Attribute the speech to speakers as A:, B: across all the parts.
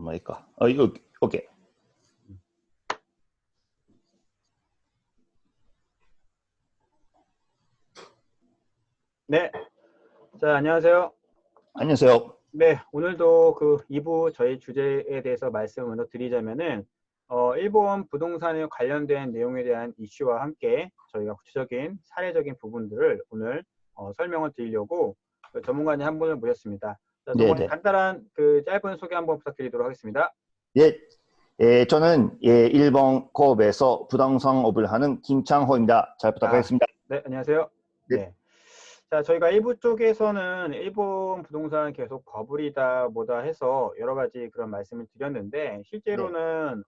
A: 뭐일까? 이거 오케이.
B: 네. 자, 안녕하세요.
A: 안녕하세요.
B: 네, 오늘도 그 2부 저희 주제에 대해서 말씀을 먼저 드리자면은, 일본 부동산에 관련된 내용에 대한 이슈와 함께 저희가 구체적인 사례적인 부분들을 오늘 설명을 드리려고 전문가님 한 분을 모셨습니다. 자, 전문가님
A: 네네.
B: 간단한 그 짧은 소개 한번 부탁드리도록 하겠습니다.
A: 예, 저는 일본 고베에서 부동산업을 하는 김창호입니다. 잘
B: 아,
A: 부탁드리겠습니다.
B: 네, 안녕하세요.
A: 네,
B: 네. 자, 저희가 1부 쪽에서는 일본 부동산 계속 버블이다 뭐다 해서 여러 가지 그런 말씀을 드렸는데
A: 네,
B: 실제로는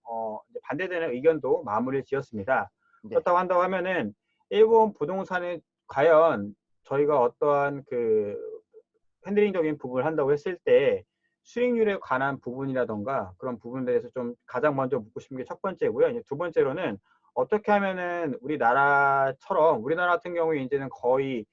B: 이제 반대되는 의견도 마무리를 지었습니다.
A: 네,
B: 그렇다고 한다고 하면은 일본 부동산에 과연 저희가 어떠한 그 핸들링적인 부분을 한다고 했을 때 수익률에 관한 부분이라던가 그런 부분들에 대해서 좀 가장 먼저 묻고 싶은 게 첫 번째고요. 이제 두 번째로는 어떻게 하면은 우리나라처럼 우리나라 같은 경우에 이제는 거의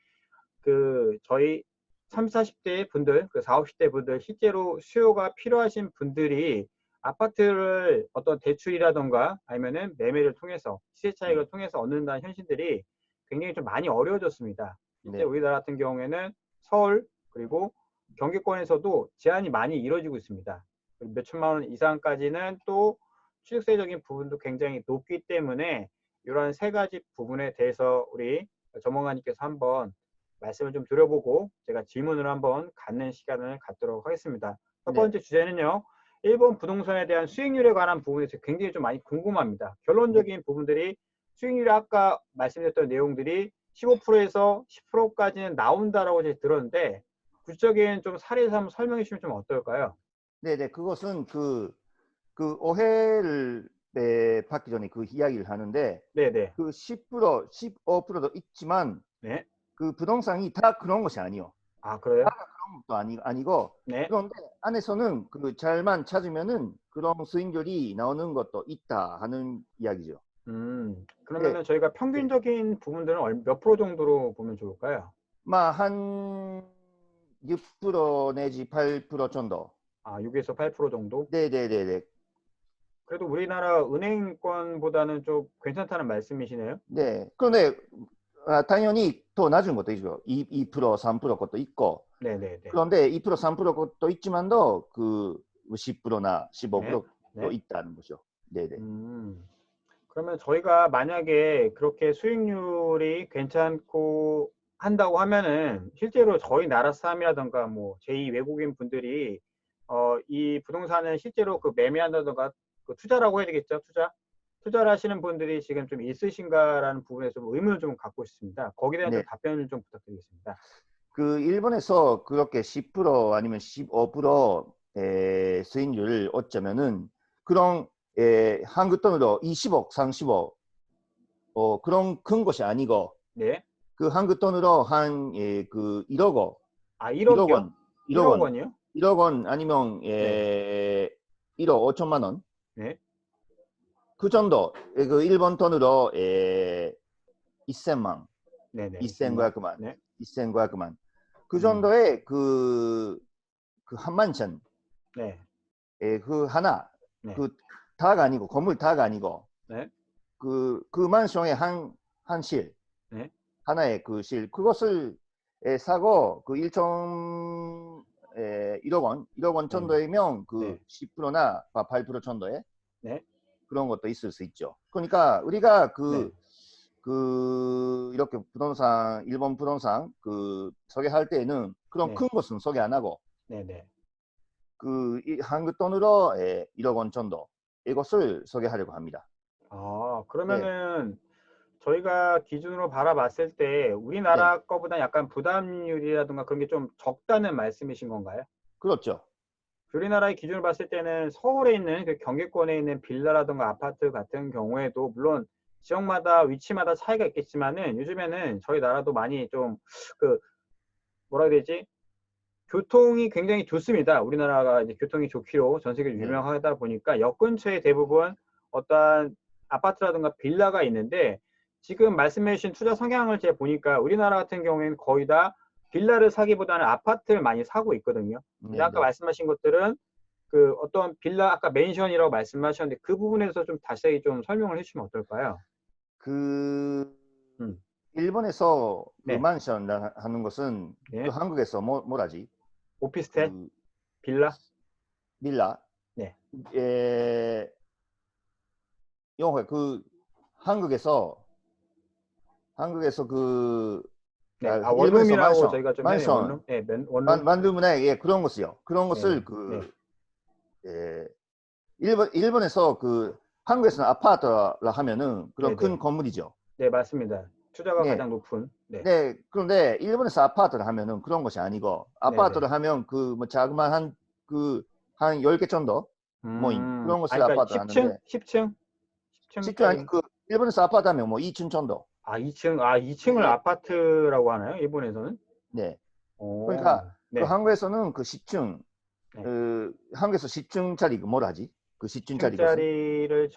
B: 그 저희 30, 40대 분들, 그 40, 50대 분들 실제로 수요가 필요하신 분들이 아파트를 어떤 대출이라던가 아니면은 매매를 통해서 시세 차익을 통해서 얻는다는 현실들이 굉장히 좀 많이 어려워졌습니다. 실제
A: 네,
B: 우리나라 같은 경우에는 서울 그리고 경기권에서도 제한이 많이 이루어지고 있습니다. 몇 천만 원 이상까지는 또 취득세적인 부분도 굉장히 높기 때문에 이런 세 가지 부분에 대해서 우리 전문가님께서 한번 말씀을 좀 드려보고 제가 질문을 한번 갖는 시간을 갖도록 하겠습니다. 첫
A: 네,
B: 번째 주제는요. 일본 부동산에 대한 수익률에 관한 부분에서 굉장히 좀 많이 궁금합니다.
A: 네.
B: 결론적인 부분들이 수익률이 아까 말씀드렸던 내용들이 15%에서 10%까지는 나온다라고 제가 들었는데 구체적인 좀 사례에서 한번 설명해 주시면 좀 어떨까요?
A: 네, 네. 그것은 그 오해를 받기 전에 그 이야기를 하는데
B: 네네.
A: 그 10%, 15%도 있지만
B: 네.
A: 그 부동산이 다 그런 것이 아니요.
B: 아, 그래요?
A: 그런 것도 아니고
B: 네.
A: 그런데 안에서는 그 잘만 찾으면은 그런 수익률이 나오는 것도 있다 하는 이야기죠. 네,
B: 그러면은 저희가
A: 네.
B: 평균적인 부분들은 몇 프로 정도로 보면 좋을까요?
A: 한 6% 내지 8% 정도.
B: 아, 6에서 8% 정도?
A: 네네네네.
B: 그래도 우리나라 은행권보다는 좀 괜찮다는 말씀이시네요.
A: 네. 그런데 당연히 더 낮은 것도 있죠. 2%, 3% 것도 있고.
B: 네네네.
A: 그런데 2%, 3% 것도 있지만도 그 10%나
B: 네.
A: 15%도
B: 네.
A: 있다는 거죠. 네네.
B: 음, 그러면 저희가 만약에 그렇게 수익률이 괜찮고 한다고 하면은 실제로 저희 나라 사람이라던가 뭐 제2 외국인 분들이 이 부동산을 실제로 그 매매한다던가 그 투자라고 해야 되겠죠? 투자를 하시는 분들이 지금 좀 있으신가라는 부분에서 좀 의문을 좀 갖고 있습니다. 거기에 대한 좀
A: 네.
B: 답변을 좀 부탁드리겠습니다.
A: 그 일본에서 그렇게 10% 아니면 15%의 수익률을 얻자면은 그런 한국 돈으로 20억, 30억 그런 큰 것이 아니고
B: 네.
A: 그 한국 돈으로 그 1억 원,
B: 아,
A: 1억
B: 1억이요?
A: 원, 1억
B: 1억
A: 원,
B: 원이요?
A: 1억 원 아니면
B: 네.
A: 1억 5천만 원.
B: 네.
A: 그 정도 그 일본 돈으로 2천만,
B: 네네. 2천만.
A: 2,900만,
B: 네.
A: 2,900만. 그
B: 음.
A: 정도의 그 한만천,
B: 네.
A: 그 하나,
B: 네.
A: 그 다가 아니고 건물 다가 아니고
B: 네.
A: 그 만성의 한 실,
B: 네.
A: 하나의 그 실, 그것을 사고 그 1억 원, 1억 원
B: 네네.
A: 정도이면 그
B: 네.
A: 10%나 8% 정도의
B: 네.
A: 그런 것도 있을 수 있죠. 그러니까 우리가
B: 네.
A: 이렇게 부동산, 일본 부동산 소개할 때에는 그런
B: 네.
A: 큰 것은 소개 안 하고
B: 네네.
A: 한국 돈으로 1억 원 정도 이것을 소개하려고 합니다.
B: 아,
A: 네,
B: 그러면은 저희가 기준으로 바라봤을 때
A: 네,
B: 우리나라 거보다 약간 부담률이라든가 그런 게 좀 적다는 말씀이신 건가요?
A: 그렇죠.
B: 우리나라의 기준을 봤을 때는 서울에 있는 그 경기권에 있는 빌라라든가 아파트 같은 경우에도 물론 지역마다 위치마다 차이가 있겠지만은 요즘에는 저희 나라도 많이 좀 그 뭐라 해야 되지? 교통이 굉장히 좋습니다. 우리나라가 이제 교통이 좋기로 전 세계로
A: 네,
B: 유명하다 보니까 역 근처에 대부분 어떠한 아파트라든가 빌라가 있는데 지금 말씀해 주신 투자 성향을 제가 보니까 우리나라 같은 경우에는 거의 다 빌라를 사기보다는 아파트를 많이 사고 있거든요. 근데
A: 네,
B: 아까
A: 네,
B: 말씀하신 것들은 그 어떤 빌라 아까 맨션이라고 말씀하셨는데 그 부분에서 좀 자세히 좀 설명을 해주시면 어떨까요?
A: 그
B: 음,
A: 일본에서 그
B: 네,
A: 만션 하는 것은 그
B: 네,
A: 한국에서 뭐라지?
B: 오피스텔,
A: 그
B: 빌라,
A: 빌라.
B: 네,
A: 에, 영화 그 한국에서 그
B: 네. 아
A: 일본에서
B: 원룸이라고 저희가 좀 해요.
A: 만션
B: 원룸, 네, 원룸,
A: 만들면 예, 그런 것이요. 그런
B: 네, 네,
A: 것을
B: 네,
A: 그 예, 일본에서 그 한국에서는 아파트라 하면은
B: 네,
A: 그런 큰
B: 네,
A: 건물이죠.
B: 네, 맞습니다. 투자가
A: 네.
B: 가장 높은, 네,
A: 네. 그런데 일본에서 아파트를 하면은 그런 것이 아니고
B: 네, 네.
A: 아파트를 하면 그 뭐 자그마한 한 10개 정도 모인 그런
B: 아,
A: 것을
B: 그러니까
A: 아파트를
B: 10층,
A: 하는데
B: 10층,
A: 실제 아니
B: 10층짜리.
A: 그 일본에서 아파트 하면 뭐 2층 정도.
B: 아, 2층, 아, 2층을
A: 예, 예.
B: 아파트라고 하나요? 일본에서는?
A: 네. 그러니까
B: 오,
A: 그
B: 네,
A: 한국에서는 그 10층
B: 네.
A: 한국에서 10층짜리 그 뭐라 하지? 그 10층짜리 것은
B: 10층짜리를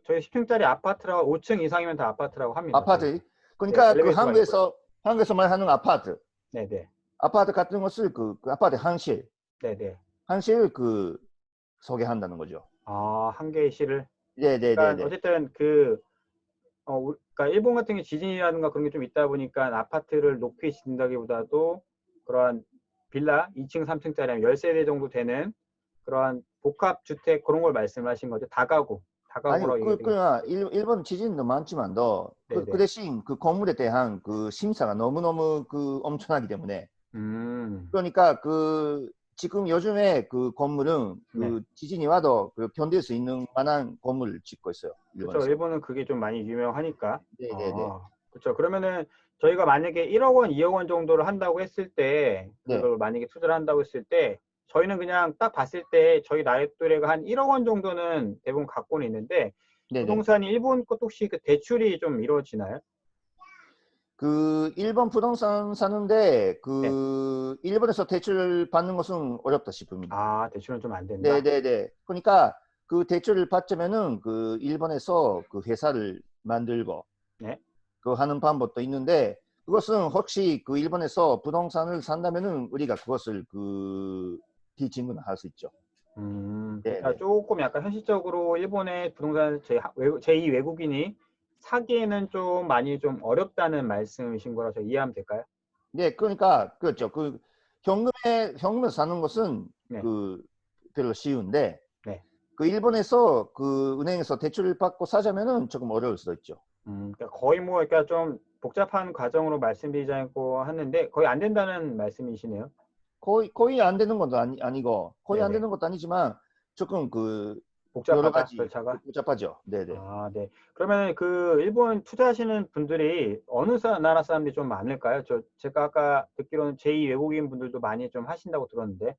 B: 저희 10층짜리 아파트라고 5층 이상이면 다 아파트라고 합니다. 저희가.
A: 아파트.
B: 네,
A: 그러니까 그
B: 엘리베이터가 있고요.
A: 한국에서 말하는
B: 네, 네,
A: 아파트 같은 것을 그 아파트
B: 네, 네.
A: 한실 그 소개한다는 거죠.
B: 아, 한 개의 시를. 그러니까
A: 네네네네.
B: 어쨌든 그러니까 일본 같은 게 지진이라든가 그런 게 좀 있다 보니까 아파트를 높이 짓는다기보다도 그러한 빌라 2층, 3층짜리 한 10세대 정도 되는 그러한 복합 주택 그런 걸 말씀하신 거죠.
A: 아니요,
B: 다가구라고 얘기해야 되겠죠.
A: 그러나 일본 지진도 많지만도 그
B: 네네.
A: 대신 그 건물에 대한 그 심사가 너무너무 그 엄청나기 때문에
B: 음,
A: 그러니까 그 지금 요즘에 그 건물은
B: 네.
A: 그 지진이 와도 그 견딜 수 있는 만한 건물을 짓고 있어요.
B: 그쵸.
A: 일본에서.
B: 일본은 그게 좀 많이 유명하니까.
A: 네네네.
B: 그쵸. 그러면은 저희가 만약에 1억 원, 2억 원 정도를 한다고 했을 때,
A: 네.
B: 그걸 만약에 투자를 한다고 했을 때, 저희는 그냥 딱 봤을 때 저희 나이 또래가 한 1억 원 정도는 대부분 갖고는 있는데,
A: 네네.
B: 부동산이 일본 것 혹시 그 대출이 좀 이루어지나요?
A: 그 일본 부동산 사는데
B: 네.
A: 그 일본에서 대출 받는 것은 어렵다 싶습니다.
B: 아, 대출은 좀 안 된다?
A: 네네네. 그러니까 그 대출을 받자면은 그 일본에서 그 회사를 만들고
B: 네.
A: 그 하는 방법도 있는데 그것은 혹시 그 일본에서 부동산을 산다면은 우리가 그것을 그 비증근할 수 있죠.
B: 그러니까
A: 네네.
B: 조금 약간 현실적으로 일본의 부동산 제2 외국인이 사기에는 좀 많이 좀 어렵다는 말씀이신 거라서 이해하면 될까요?
A: 네, 그러니까 그렇죠. 그 현금에 사는 것은
B: 네.
A: 그 별로 쉬운데
B: 네.
A: 그 일본에서 그 은행에서 대출을 받고 사자면은 조금 어려울 수도 있죠.
B: 그러니까 거의 뭐, 그러니까 좀 복잡한 과정으로 말씀드리자고 하는데 거의 안 된다는 말씀이시네요.
A: 거의 안 되는 것도 아니고 거의 안
B: 네네.
A: 되는 것도 아니지만 조금 그 여러
B: 복잡하다,
A: 가지
B: 절차가.
A: 복잡하죠. 네네.
B: 아, 네. 그러면 그 일본 투자하시는 분들이 어느 나라 사람들이 좀 많을까요? 제가 아까 듣기로는 제2 외국인 분들도 많이 좀 하신다고 들었는데.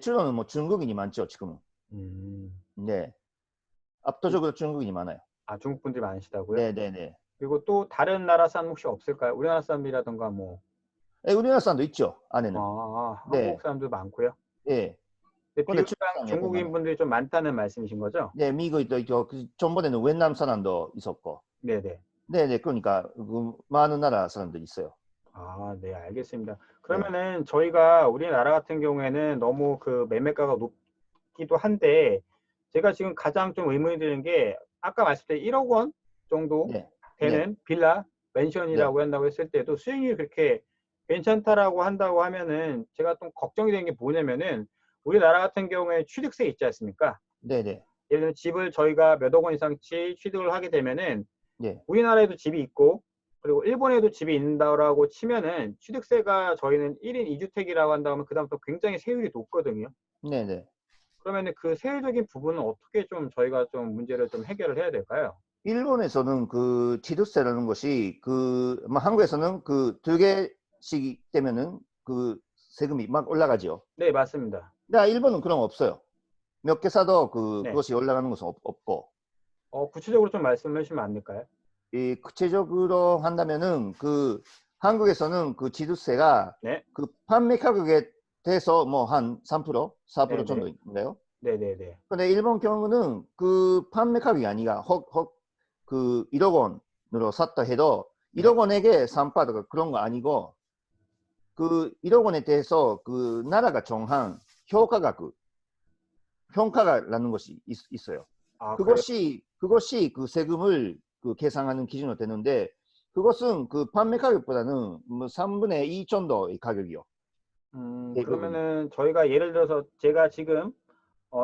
A: 주로는 뭐 중국인이 많죠, 지금은.
B: 음,
A: 네.
B: 그-
A: 압도적으로 중국인이 많아요.
B: 아, 중국 분들이 많으시다고요?
A: 네네네.
B: 그리고 또 다른 나라 사람 혹시 없을까요? 우리나라 사람이라던가 뭐,
A: 우리나라 사람도 있죠, 안에는.
B: 한국
A: 네.
B: 사람도 많고요.
A: 예.
B: 근데
A: 근데 중국
B: 비율상
A: 사람이 옆에
B: 중국인
A: 많아요.
B: 분들이 좀 많다는 말씀이신 거죠?
A: 네, 미국도 있고, 그 전번에는 웬남 사람도 있었고.
B: 네네.
A: 네네. 그러니까 그 많은 나라 사람들이 있어요.
B: 아, 네, 알겠습니다.
A: 네.
B: 그러면은 저희가 우리나라 같은 경우에는 너무 그 매매가가 높기도 한데 제가 지금 가장 좀 의문이 드는 게 아까 말씀드린 1억 원 정도
A: 네. 네.
B: 되는 빌라,
A: 네.
B: 맨션이라고 한다고 했을 때도 수익률이 그렇게 괜찮다라고 한다고 하면은 제가 좀 걱정이 되는 게 뭐냐면은 우리나라 같은 경우에 취득세 있지 않습니까?
A: 네네.
B: 예를 들면 집을 저희가 몇 억 원 이상치 취득을 하게 되면은
A: 네.
B: 우리나라에도 집이 있고 그리고 일본에도 집이 있다라고 치면은 취득세가 저희는 1인 2주택이라고 한다면 그다음부터 굉장히 세율이 높거든요.
A: 네네.
B: 그러면은 그 세율적인 부분은 어떻게 좀 저희가 좀 문제를 좀 해결을 해야 될까요?
A: 일본에서는 그 취득세라는 것이 뭐 한국에서는 그 두 개씩 되면은 그 세금이 막 올라가죠.
B: 네, 맞습니다.
A: 근데 일본은 그런 거 없어요. 몇 개 사도
B: 네.
A: 그것이 올라가는 것은 없고.
B: 구체적으로 좀 말씀해 주시면 안 될까요?
A: 이 구체적으로 한다면은 그 한국에서는 그 취득세가
B: 네.
A: 그 판매 가격에 대해서 뭐 한 3%, 4%
B: 네네.
A: 정도인가요?
B: 네네네.
A: 근데 일본 경우는 그 판매 가격이 아니라 그 1억 원으로 샀다 해도
B: 네.
A: 1억 원에게 3%가 그런 거 아니고 그 1억 원에 대해서 그 나라가 정한 효과額 평가가라는 것이 있어요.
B: 아, 그래요?
A: 그것이 그 세금을 그 계산하는 기준으로 되는데 그것은 그 판매 가격보다는 뭐 3분의 2 정도의 가격이요. 대부분이.
B: 그러면은 저희가 예를 들어서 제가 지금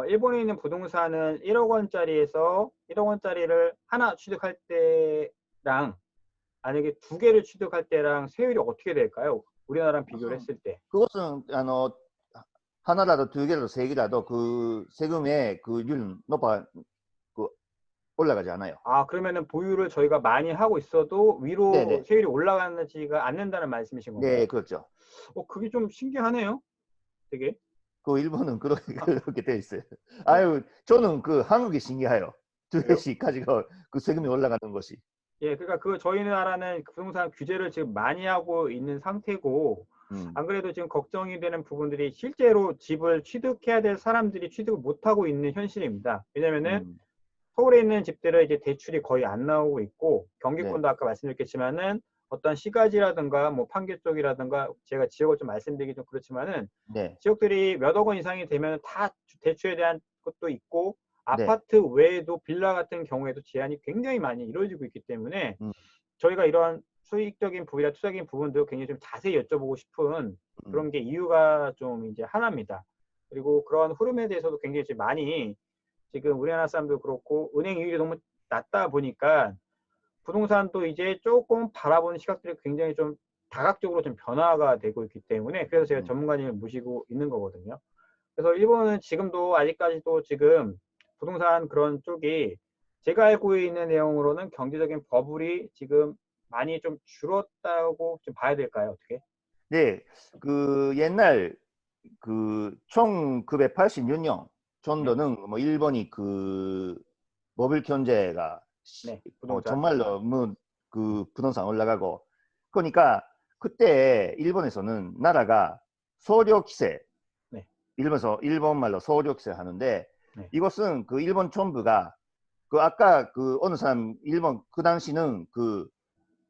B: 일본에 있는 부동산을 1억 원짜리에서 1억 원짜리를 하나 취득할 때랑 만약에 두 개를 취득할 때랑 세율이 어떻게 될까요? 우리나라랑 비교를 했을 때.
A: 그것은 하나라도 두 개라도 세 개라도 그 세금의 그 율은 그 올라가지 않아요.
B: 아, 그러면은 보유를 저희가 많이 하고 있어도 위로
A: 네네.
B: 세율이 올라가지가 않는다는 말씀이신 건가요?
A: 네, 그렇죠.
B: 그게 좀 신기하네요. 되게.
A: 그 일본은 그렇게
B: 아,
A: 그렇게 돼 있어요.
B: 네.
A: 아유, 저는 그 한국이 신기해요. 두
B: 그래요?
A: 개씩 가지고 그 세금이 올라가는 것이.
B: 예, 그러니까 저희 나라는 그 부동산 규제를 지금 많이 하고 있는 상태고,
A: 음,
B: 안 그래도 지금 걱정이 되는 부분들이 실제로 집을 취득해야 될 사람들이 취득을 못하고 있는 현실입니다. 왜냐면은
A: 음,
B: 서울에 있는 집들은 이제 대출이 거의 안 나오고 있고,
A: 네,
B: 경기권도 아까 말씀드렸겠지만은 어떤 시가지라든가 뭐 판교 쪽이라든가 제가 지역을 좀 말씀드리기 좀 그렇지만은
A: 네,
B: 지역들이 몇억 원 이상이 되면 다 대출에 대한 것도 있고
A: 네,
B: 아파트 외에도 빌라 같은 경우에도 제한이 굉장히 많이 이루어지고 있기 때문에
A: 음,
B: 저희가 이런 수익적인 부분이나 투자적인 부분도 굉장히 좀 자세히 여쭤보고 싶은
A: 음,
B: 그런 게 이유가 좀 이제 하나입니다. 그리고 그런 흐름에 대해서도 굉장히 좀 많이 지금 우리나라 사람도 그렇고 은행 이율이 너무 낮다 보니까 부동산도 이제 조금 바라보는 시각들이 굉장히 좀 다각적으로 좀 변화가 되고 있기 때문에 그래서 제가
A: 음.
B: 전문가님을 모시고 있는 거거든요. 그래서 일본은 지금도 아직까지도 지금 부동산 그런 쪽이 제가 알고 있는 내용으로는 경제적인 버블이 지금 많이 좀 줄었다고 좀 봐야 될까요? 어떻게?
A: 네, 그 옛날 그 1986년
B: 네,
A: 정도는 뭐 일본이 그 버블 경제가
B: 네, 부동산.
A: 정말로 뭐 그 부동산 올라가고 그러니까 그때 일본에서는 나라가 소료規制
B: 네,
A: 일본 말로 소료規制하는데
B: 네,
A: 이것은 그 일본 정부가 그 아까 그 어느 사람 일본 그 당시는 그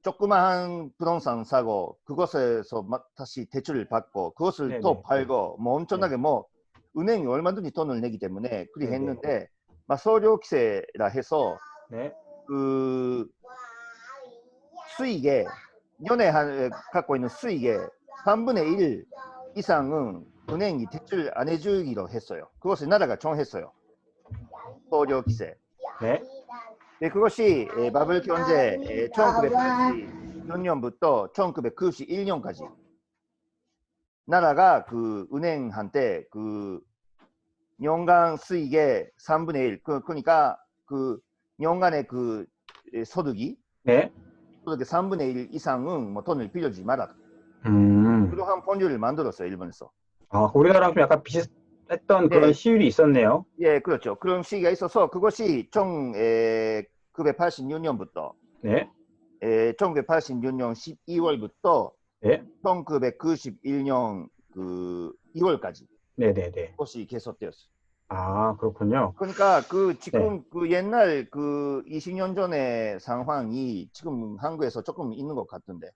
A: 조그마한 부동산 사고 그것에서 다시 대출을 받고 그것을
B: 네,
A: 또
B: 네,
A: 팔고 뭐
B: 네,
A: 엄청나게 뭐 은행이 얼마든지 돈을 내기 때문에 그리
B: 네, 네,
A: 했는데 막 소료規制라 해서
B: 네,
A: 그 수익에 연에 갖고 있는 수익의 3분의 1 이상은 은행이 대출 안 해주기로 했어요. 그것을 나라가 정했어요. 소료規制.
B: 네,
A: 네, 그것이 바블 경제 1986년부터 1991년까지 나라가 그 은행한테 그 연간 수익의 3분의 1, 그러니까 그 연간의 그 소득이
B: 네.
A: 소득의 3분의 1 이상은 뭐 돈을 빌려주지 마라.
B: 음.
A: 그러한 법률을 만들었어요, 일본에서.
B: 아, 우리나라랑 좀 약간 비슷했던 그런
A: 네,
B: 시율이 있었네요.
A: 예, 그렇죠. 그런 시기가 있어서 그것이 1986년부터
B: 네,
A: 1986년 12월부터
B: 네,
A: 1991년 그 2월까지
B: 네, 네, 네.
A: 그것이 계속되었어요.
B: 아, 그렇군요.
A: 그러니까 그
B: 네.
A: 지금 그 옛날 그 20년 전의 상황이 지금 한국에서 조금 있는 것 같은데.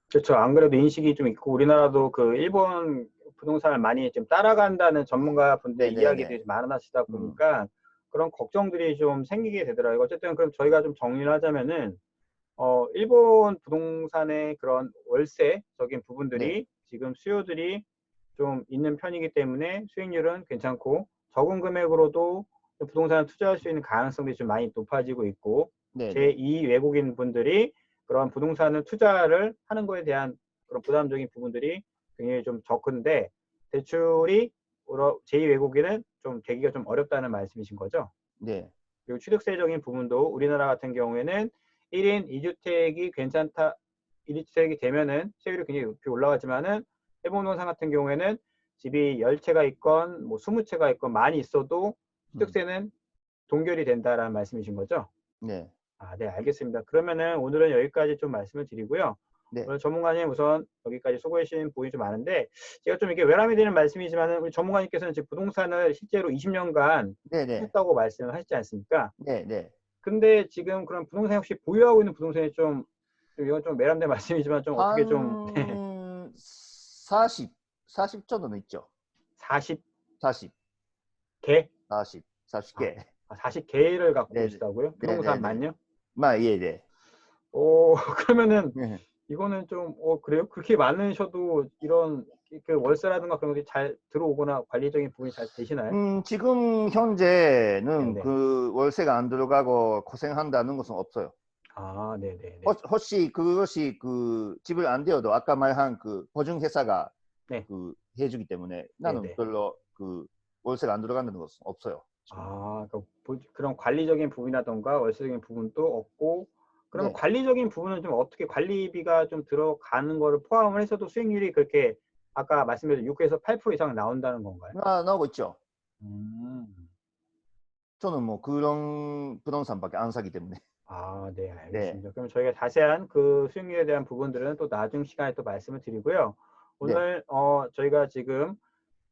B: 그렇죠. 안 그래도 인식이 좀 있고 우리나라도 그 일본 부동산을 많이 좀 따라간다는 전문가 분들
A: 네네네.
B: 이야기들이 좀 많아지다
A: 음,
B: 보니까 그런 걱정들이 좀 생기게 되더라고요. 어쨌든 그럼 저희가 좀 정리를 하자면은 일본 부동산의 그런 월세적인
A: 네,
B: 부분들이 지금 수요들이 좀 있는 편이기 때문에 수익률은 괜찮고 적은 금액으로도 부동산을 투자할 수 있는 가능성이 좀 많이 높아지고 있고
A: 네네.
B: 제2 외국인 분들이 그런 부동산을 투자를 하는 거에 대한 그런 부담적인 부분들이 굉장히 좀 적은데 대출이 제2 외국인은 좀 되기가 좀 어렵다는 말씀이신 거죠?
A: 네.
B: 그리고 취득세적인 부분도 우리나라 같은 경우에는 1인 2주택이 괜찮다, 1주택이 되면은 세율이 굉장히 높이 올라가지만은 일본 부동산 같은 경우에는 집이 10채가 있건 뭐 20채가 있건 많이 있어도
A: 음,
B: 취득세는 동결이 된다라는 말씀이신 거죠?
A: 네.
B: 아, 네, 알겠습니다. 그러면은 오늘은 여기까지 좀 말씀을 드리고요.
A: 네.
B: 오늘 전문가님 우선 여기까지 수고해 주신 부분이 좀 많은데 제가 좀 이게 외람이 되는 말씀이지만은 우리 전문가님께서는 지금 부동산을 실제로 20년간
A: 네네.
B: 하셨다고 말씀을 하시지 않습니까?
A: 네네.
B: 근데 지금 그런 부동산 혹시 보유하고 있는 부동산이 좀 이건 좀 매람된 말씀이지만 좀 어떻게 좀
A: 한 40, 40 정도는 있죠.
B: 40개?
A: 40. 40개.
B: 40개를 갖고
A: 네,
B: 계시다고요?
A: 네, 네, 네.
B: 부동산만요?
A: 예, 네.
B: 오, 그러면은
A: 네.
B: 이거는 좀, 그래요? 그렇게 많으셔도 이런 그 월세라든가 그런 것들이 잘 들어오거나 관리적인 부분이 잘 되시나요?
A: 지금 현재는
B: 네네.
A: 그 월세가 안 들어가고 고생한다는 것은 없어요.
B: 아, 네네네.
A: 혹시 그것이 그 집을 안 되어도 아까 말한 그 보증회사가
B: 네.
A: 그 해주기 때문에 나는
B: 네네.
A: 별로 그 월세가 안 들어간다는 것은 없어요. 지금.
B: 그러니까 그런 관리적인 부분이라던가 월세적인 부분도 없고, 그러면
A: 네.
B: 관리적인 부분은 좀 어떻게 관리비가 좀 들어가는 거를 포함을 해서도 수익률이 그렇게 아까 말씀드린 6에서 8% 이상 나온다는 건가요?
A: 나오고 있죠.
B: 음.
A: 저는 뭐 그런 부동산밖에 안 사기 때문에.
B: 네,
A: 네.
B: 알겠습니다. 그럼 저희가 자세한 그 수익률에 대한 부분들은 또 나중 시간에 또 말씀을 드리고요.
A: 네.
B: 오늘 저희가 지금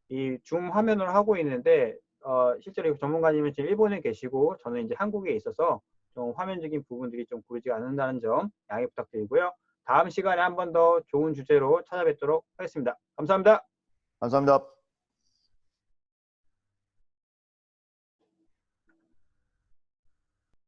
B: 이 줌 화면으로 하고 있는데 실제로 전문가님은 지금 일본에 계시고 저는 이제 한국에 있어서 좀 화면적인 부분들이 좀 보이지 않는다는 점 양해 부탁드리고요. 다음 시간에 한 번 더 좋은 주제로 찾아뵙도록 하겠습니다. 감사합니다.
A: 감사합니다.